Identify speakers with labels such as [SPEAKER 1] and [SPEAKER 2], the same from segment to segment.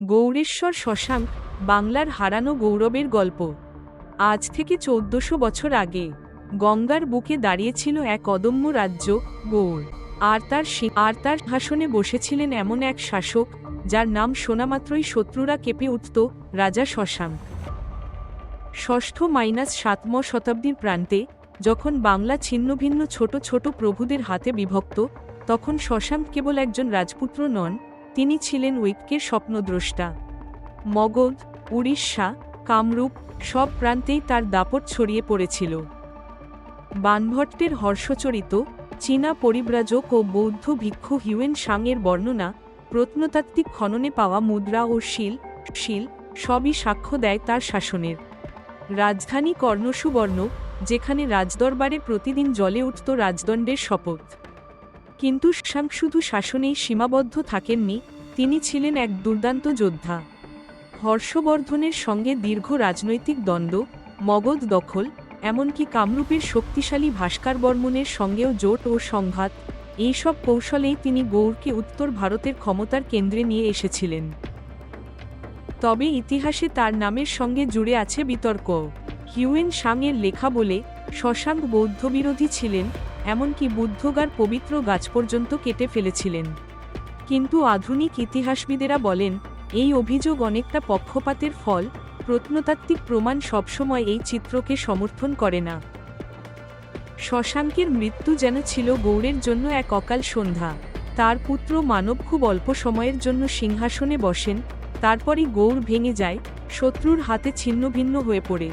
[SPEAKER 1] গৌড়েশ্বর শশাঙ্ক, বাংলার হারানো গৌরবের গল্প। আজ থেকে 1400 বছর আগে গঙ্গার বুকে দাঁড়িয়েছিল এক অদম্য রাজ্য, গৌড়। আর তার সিংহাসনে বসেছিলেন এমন এক শাসক, যার নাম শোনামাত্রই শত্রুরা কেঁপে উঠত, রাজা শশাঙ্ক। 6ষ্ঠ-7ম শতাব্দীর প্রান্তে, যখন বাংলা ছিন্নভিন্ন ছোট ছোট প্রভুদের হাতে বিভক্ত, তখন শশাঙ্ক কেবল একজন রাজপুত্র নন, তিনি ছিলেন ঐক্যের স্বপ্নদ্রষ্টা। মগধ, উড়িষ্যা, কামরূপ সব প্রান্তেই তার দাপট ছড়িয়ে পড়েছিল। বানভট্টের হর্ষচরিত, চীনা পরিব্রাজক ও বৌদ্ধ ভিক্ষু হিউয়েন সাংয়ের বর্ণনা, প্রত্নতাত্ত্বিক খননে পাওয়া মুদ্রা ও শিল সবই সাক্ষ্য দেয় তার শাসনের। রাজধানী কর্ণসুবর্ণ, যেখানে রাজদরবারে প্রতিদিন জ্বলে উঠত রাজদণ্ডের শপথ। কিন্তু শশাঙ্ক শুধু শাসনেই সীমাবদ্ধ থাকেননি, তিনি ছিলেন এক দুর্দান্ত যোদ্ধা। হর্ষবর্ধনের সঙ্গে দীর্ঘ রাজনৈতিক দ্বন্দ্ব, মগধ দখল, এমনকি কামরূপের শক্তিশালী ভাস্করবর্মনের সঙ্গেও জোট ও সংঘাত, এইসব কৌশলেই তিনি গৌড়কে উত্তর ভারতের ক্ষমতার কেন্দ্রে নিয়ে এসেছিলেন। তবে ইতিহাসে তার নামের সঙ্গে জুড়ে আছে বিতর্ক। হিউয়েন সাংয়ের লেখা বলে শশাঙ্ক বৌদ্ধবিরোধী ছিলেন, এমনকি বুদ্ধগার পবিত্র গাছ পর্যন্ত কেটে ফেলেছিলেন। কিন্তু আধুনিক ইতিহাসবিদেরা বলেন, এই অভিযোগ অনেকটা পক্ষপাতের ফল, প্রত্নতাত্ত্বিক প্রমাণ সবসময় এই চিত্রকে সমর্থন করে না। শশাঙ্কের মৃত্যু যেন ছিল গৌড়ের জন্য এক অকাল সন্ধ্যা। তার পুত্র মানব খুব অল্প সময়ের জন্য সিংহাসনে বসেন, তারপরই গৌড় ভেঙে যায়, শত্রুর হাতে ছিন্নভিন্ন হয়ে পড়ে।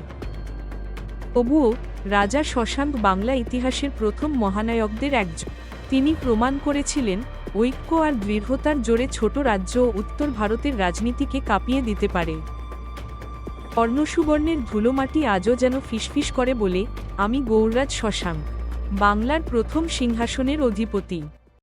[SPEAKER 1] তবুও রাজা শশাঙ্ক বাংলা ইতিহাসের প্রথম মহানায়কদের একজন। তিনি প্রমাণ করেছিলেন, ঐক্য আর দৃঢ়তার জোরে ছোট রাজ্য ও উত্তর ভারতের রাজনীতিকে কাঁপিয়ে দিতে পারে। কর্ণসুবর্ণের ধুলোমাটি আজও যেন ফিসফিস করে বলে, আমি গৌড়রাজ শশাঙ্ক, বাংলার প্রথম সিংহাসনের অধিপতি।